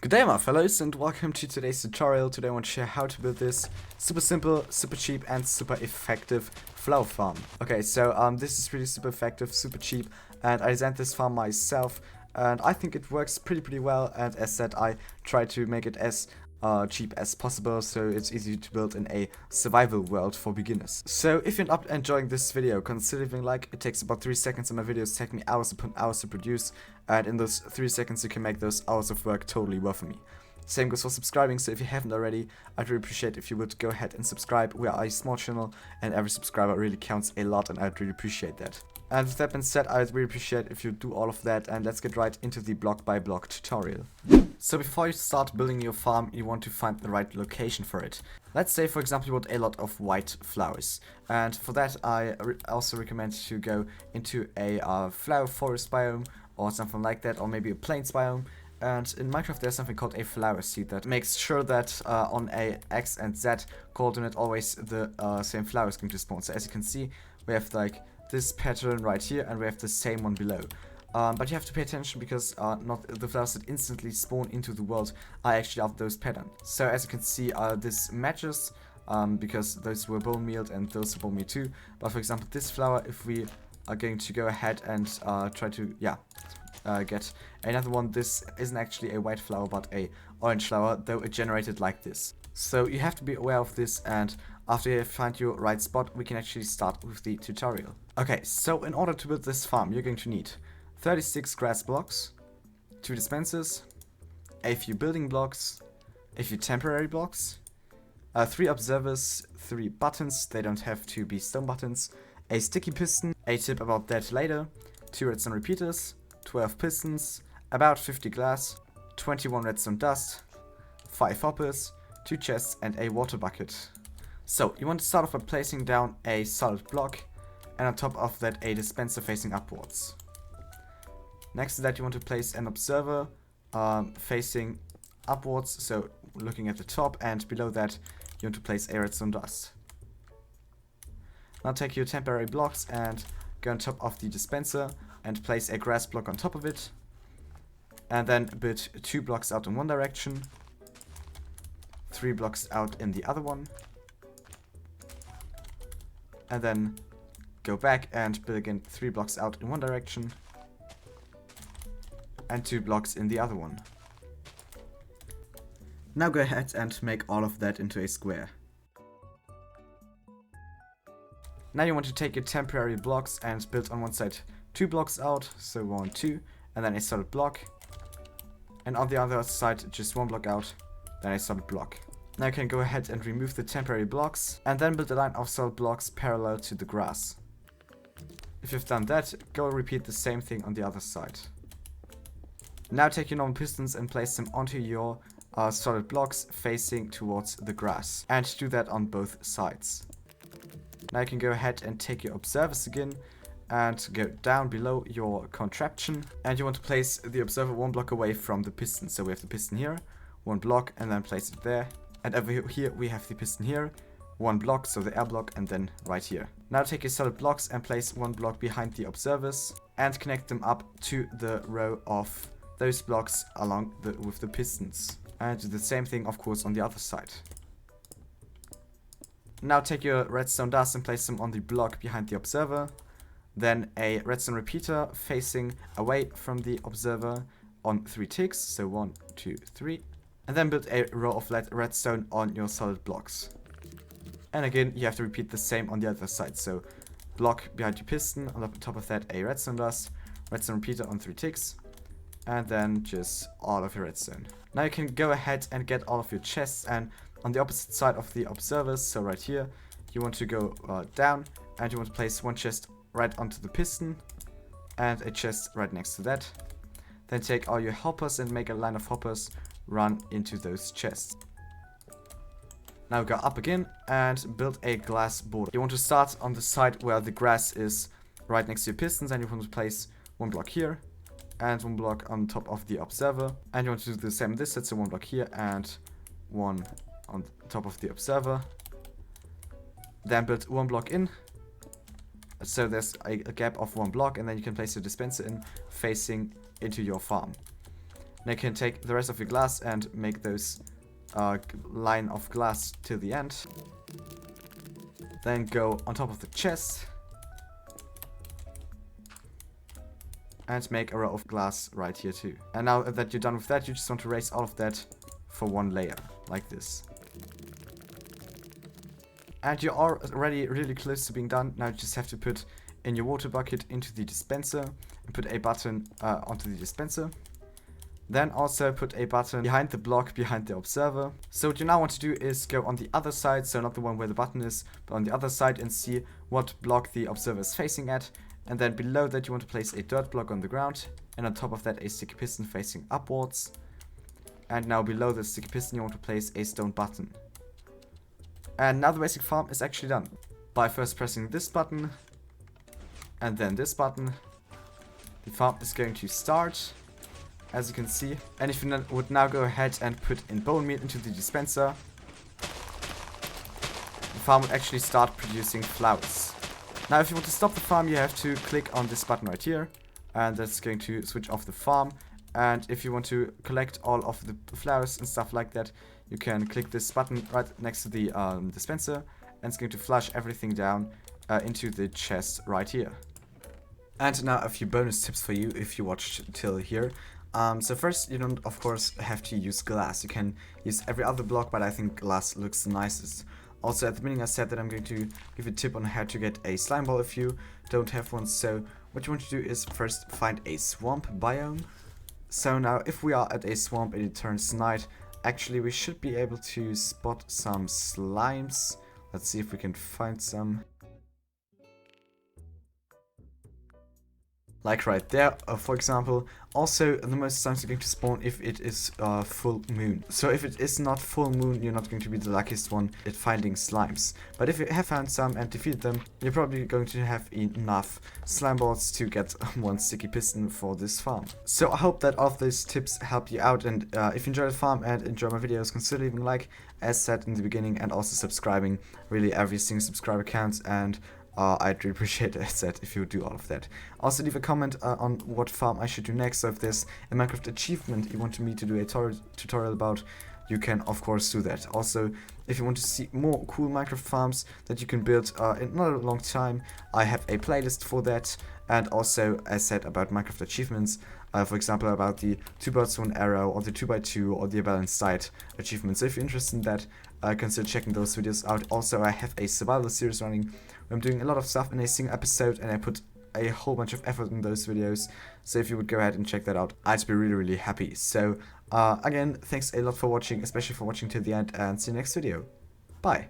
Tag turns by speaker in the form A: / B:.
A: Good day my fellows and welcome to today's tutorial. Today I want to share how to build this super simple, super cheap and super effective flower farm. Okay, so this is really super effective, super cheap, and I designed this farm myself and I think it works pretty well, and as said I try to make it as cheap as possible so it's easy to build in a survival world for beginners. So if you're not enjoying this video, consider leaving a like. It takes about 3 seconds, and my videos take me hours upon hours to produce, and in those 3 seconds you can make those hours of work totally worth for me. Same goes for subscribing, so if you haven't already, I'd really appreciate if you would go ahead and subscribe. We are a small channel and every subscriber really counts a lot, and I'd really appreciate that. And with that being said, I'd really appreciate if you do all of that, and let's get right into the block by block tutorial. So before you start building your farm, you want to find the right location for it. Let's say for example you want a lot of white flowers, and for that I also recommend to go into a flower forest biome or something like that, or maybe a plains biome. And in Minecraft there's something called a flower seed that makes sure that on a X and Z coordinate always the same flower is going to spawn. So as you can see, we have like this pattern right here and we have the same one below. But you have to pay attention because not the flowers that instantly spawn into the world are actually of those patterns. So as you can see, this matches because those were bone mealed and those were bone meal too. But for example, this flower, if we are going to go ahead and try to get another one, this isn't actually a white flower but a orange flower, though it generated like this. So you have to be aware of this, and after you find your right spot, we can actually start with the tutorial. Okay, so in order to build this farm, you're going to need 36 grass blocks, 2 dispensers, a few building blocks, a few temporary blocks, 3 observers, 3 buttons, they don't have to be stone buttons, a sticky piston, a tip about that later, 2 redstone repeaters, 12 pistons, about 50 glass, 21 redstone dust, 5 hoppers, 2 chests and a water bucket. So you want to start off by placing down a solid block, and on top of that a dispenser facing upwards. Next to that you want to place an observer facing upwards, so looking at the top, and below that you want to place a redstone dust. Now take your temporary blocks and go on top of the dispenser and place a grass block on top of it, and then build 2 blocks out in one direction, 3 blocks out in the other one, and then go back and build again 3 blocks out in one direction and 2 blocks in the other one. Now go ahead and make all of that into a square. Now you want to take your temporary blocks and build on one side 2 blocks out, so 1, 2, and then a solid block, and on the other side just 1 block out, then a solid block. Now you can go ahead and remove the temporary blocks and then build a line of solid blocks parallel to the grass. If you've done that, go repeat the same thing on the other side. Now take your normal pistons and place them onto your solid blocks facing towards the grass, and do that on both sides. Now you can go ahead and take your observers again and go down below your contraption, and you want to place the observer 1 block away from the piston. So we have the piston here, 1 block, and then place it there, and over here we have the piston here, 1 block, so the air block, and then right here. Now take your solid blocks and place 1 block behind the observers and connect them up to the row of those blocks along with the pistons, and do the same thing of course on the other side. Now take your redstone dust and place them on the block behind the observer, then a redstone repeater facing away from the observer on 3 ticks, so 1, 2, 3, and then build a row of redstone on your solid blocks. And again you have to repeat the same on the other side, so block behind your piston, on top of that a redstone dust, redstone repeater on 3 ticks, and then just all of your redstone. Now you can go ahead and get all of your chests, and on the opposite side of the observers, so right here, you want to go down, and you want to place 1 chest right onto the piston, and a chest right next to that. Then take all your hoppers and make a line of hoppers run into those chests. Now go up again and build a glass border. You want to start on the side where the grass is right next to your pistons, and you want to place 1 block here and 1 block on top of the observer, and you want to do the same on this side, so 1 block here and 1 on top of the observer. Then build 1 block in, so there's a gap of 1 block, and then you can place your dispenser in facing into your farm. Now you can take the rest of your glass and make those line of glass till the end. Then go on top of the chest and make a row of glass right here too. And now that you're done with that, you just want to raise all of that for one layer, like this. And you're already really close to being done. Now you just have to put in your water bucket into the dispenser and put a button onto the dispenser. Then also put a button behind the block behind the observer. So what you now want to do is go on the other side, so not the one where the button is, but on the other side, and see what block the observer is facing at. And then below that you want to place a dirt block on the ground, and on top of that a sticky piston facing upwards. And now below the sticky piston you want to place a stone button. And now the basic farm is actually done. By first pressing this button, and then this button, the farm is going to start, as you can see. And if you would now go ahead and put in bone meal into the dispenser, the farm would actually start producing flowers. Now if you want to stop the farm, you have to click on this button right here, and that's going to switch off the farm. And if you want to collect all of the flowers and stuff like that, you can click this button right next to the dispenser, and it's going to flush everything down into the chest right here. And now a few bonus tips for you if you watched till here. So first, you don't of course have to use glass. You can use every other block, but I think glass looks the nicest. Also at the beginning I said that I'm going to give a tip on how to get a slime ball if you don't have one. So what you want to do is first find a swamp biome. So now if we are at a swamp and it turns night, actually we should be able to spot some slimes. Let's see if we can find some. Like right there, for example. Also, the most times you're going to spawn if it is full moon. So if it is not full moon, you're not going to be the luckiest one at finding slimes. But if you have found some and defeated them, you're probably going to have enough slime balls to get one sticky piston for this farm. So I hope that all of these tips help you out, and if you enjoy the farm and enjoy my videos, consider leaving a like, as said in the beginning, and also subscribing. Really, every single subscriber counts, and I'd really appreciate it, as said, if you would do all of that. Also leave a comment on what farm I should do next. So if there's a Minecraft achievement you want me to do a tutorial about, you can of course do that. Also, if you want to see more cool Minecraft farms that you can build in not a long time, I have a playlist for that. And also, as said, about Minecraft achievements, for example about the 2 birds 1 arrow, or the 2x2, or the balanced diet achievements. So if you're interested in that, consider checking those videos out. Also, I have a survival series running where I'm doing a lot of stuff in a single episode, and I put a whole bunch of effort in those videos. So if you would go ahead and check that out, I'd be really, really happy. So again, thanks a lot for watching, especially for watching till the end, and see you next video. Bye.